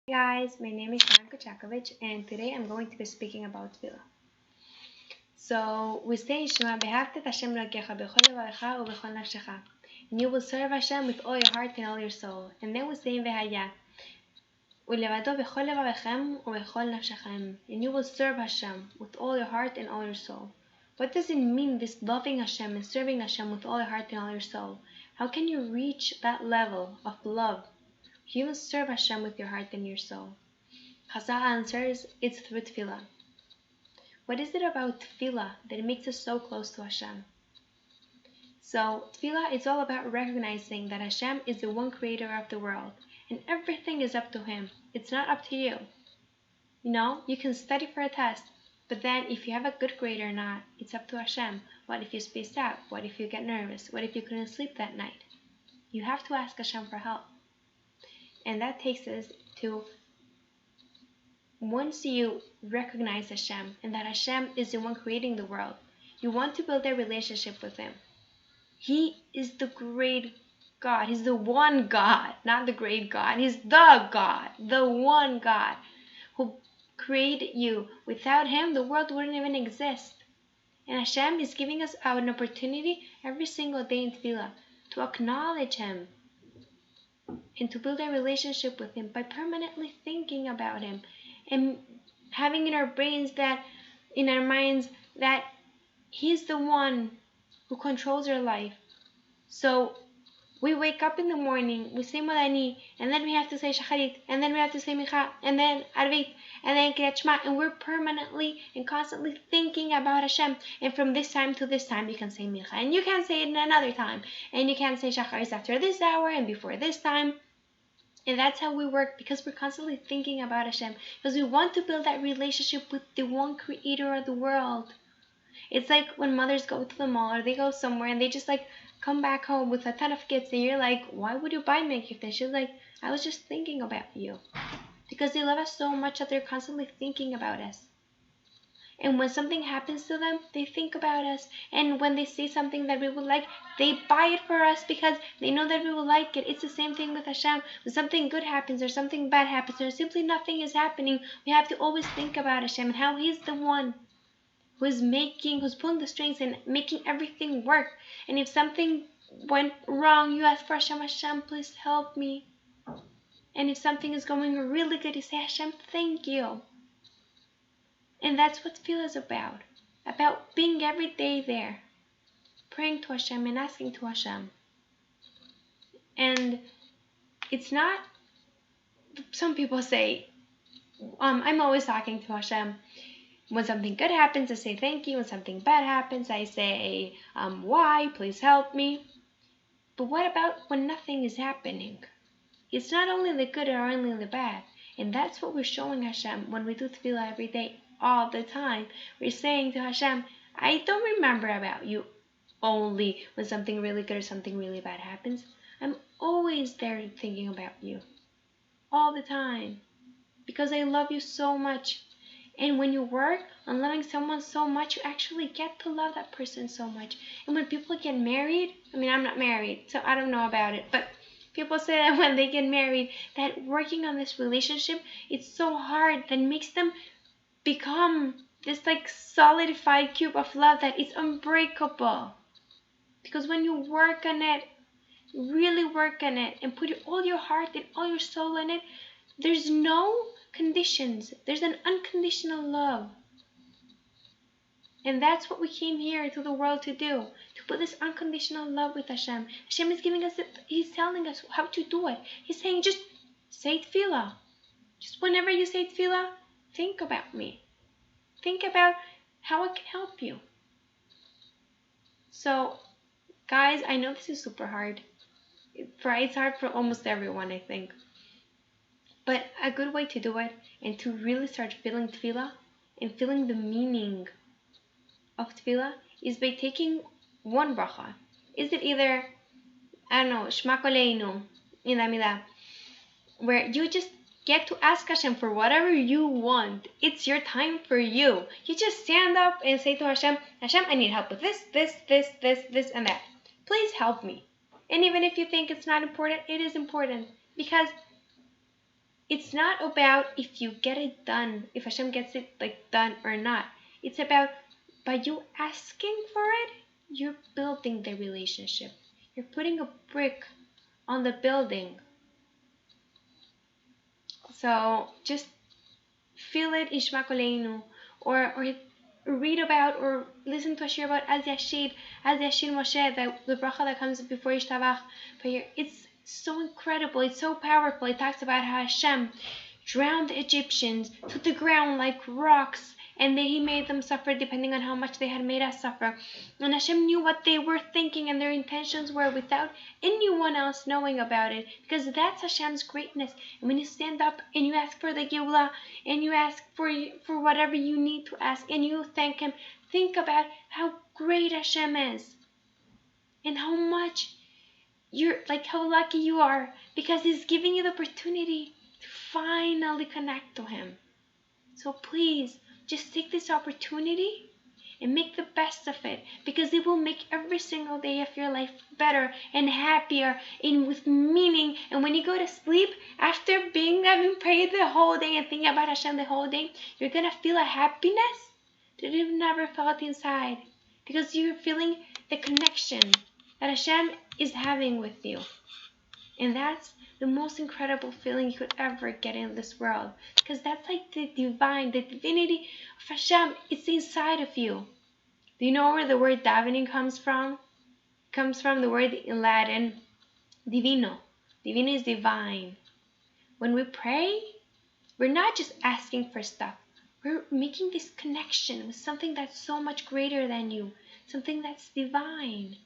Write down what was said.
Hey guys, my name is Shan Kochakovich, and today I'm going to be speaking about tefillah. So we say Shema Behavtet Hashem Elokecha b'chol levavecha u'b'chol nafshecha, and you will serve Hashem with all your heart and all your soul. And then we say in Vehaya u'levado b'chol levavechem u'b'chol nafshechem, and you will serve Hashem with all your heart and all your soul. What does it mean, this loving Hashem and serving Hashem with all your heart and all your soul? How can you reach that level of love? You will serve Hashem with your heart and your soul. Chazal answers, it's through tefillah. What is it about tefillah that makes us so close to Hashem? So tefillah is all about recognizing that Hashem is the one creator of the world, and everything is up to Him. It's not up to you. You can study for a test, but then if you have a good grade or not, it's up to Hashem. What if you spaced out? What if you get nervous? What if you couldn't sleep that night? You have to ask Hashem for help. And that takes us to, once you recognize Hashem and that Hashem is the one creating the world, you want to build a relationship with Him. He is the great God. He's the one God, not the great God. He's the God, the one God who created you. Without Him, the world wouldn't even exist. And Hashem is giving us an opportunity every single day in Tefillah to acknowledge Him and to build a relationship with Him by permanently thinking about Him and having in our brains that, in our minds, that He's the one who controls our life. So we wake up in the morning, we say Malani, and then we have to say Shacharit, and then we have to say Micha, and then Arvit, and then Kriyat Shema, and we're permanently and constantly thinking about Hashem. And from this time to this time, you can say Micha, and you can say it in another time, and you can say Shacharit after this hour and before this time. And that's how we work, because we're constantly thinking about Hashem, because we want to build that relationship with the one creator of the world. It's like when mothers go to the mall or they go somewhere and they just come back home with a ton of gifts, and you're like, why would you buy me a gift? And she's like, I was just thinking about you. Because they love us so much that they're constantly thinking about us. And when something happens to them, they think about us. And when they see something that we would like, they buy it for us because they know that we will like it. It's the same thing with Hashem. When something good happens or something bad happens or simply nothing is happening, we have to always think about Hashem and how He's the one who's pulling the strings and making everything work. And if something went wrong, you ask for Hashem, Hashem, please help me. And if something is going really good, you say, Hashem, thank you. And that's what tefillah is about being every day there, praying to Hashem and asking to Hashem. And it's not, some people say, I'm always talking to Hashem. When something good happens, I say thank you. When something bad happens, I say, why? Please help me. But what about when nothing is happening? It's not only the good or only the bad. And that's what we're showing Hashem when we do tefillah every day, all the time. We're saying to Hashem, I don't remember about you only when something really good or something really bad happens. I'm always there thinking about you, all the time, because I love you so much. And when you work on loving someone so much, you actually get to love that person so much. And when people get married, I'm not married, so I don't know about it, but people say that when they get married, that working on this relationship, it's so hard, that makes them become this solidified cube of love that is unbreakable. Because when you work on it, really work on it, and put all your heart and all your soul in it, there's no conditions. There's an unconditional love. And that's what we came here to the world to do, to put this unconditional love with Hashem. Hashem is giving us it. He's telling us how to do it. He's saying, just say tefillah. Just whenever you say tefillah, think about me. Think about how I can help you. So, guys, I know this is super hard. It's hard for almost everyone, I think. But a good way to do it, and to really start feeling tefillah and feeling the meaning of tefillah, is by taking one bracha. Is it either, Shema Koleinu in Amidah, where you just get to ask Hashem for whatever you want. It's your time for you. You just stand up and say to Hashem, Hashem, I need help with this, and that. Please help me. And even if you think it's not important, it is important, because it's not about if you get it done, if Hashem gets it like done or not. It's about by you asking for it, you're building the relationship. You're putting a brick on the building. So just feel it, Ishma Koleinu, or read about or listen to a shir about Az Yashir Moshe, the bracha that comes before Yishtabach. It's so incredible, it's so powerful. It talks about how Hashem drowned the Egyptians to the ground like rocks, and then he made them suffer depending on how much they had made us suffer. And Hashem knew what they were thinking and their intentions were without anyone else knowing about it, because that's Hashem's greatness. And when you stand up and you ask for the Geulah, and you ask for whatever you need to ask, and you thank Him, think about how great Hashem is and how much how lucky you are, because He's giving you the opportunity to finally connect to Him. So please, just take this opportunity and make the best of it, because it will make every single day of your life better and happier and with meaning. And when you go to sleep, after having prayed the whole day and thinking about Hashem the whole day, you're going to feel a happiness that you've never felt inside, because you're feeling the connection that Hashem is having with you. And that's the most incredible feeling you could ever get in this world, because that's like the divinity of Hashem. It's inside of you. Do you know where the word davening comes from? It comes from the word in Latin, divino. Divino is divine. When we pray, we're not just asking for stuff. We're making this connection with something that's so much greater than you, something that's divine.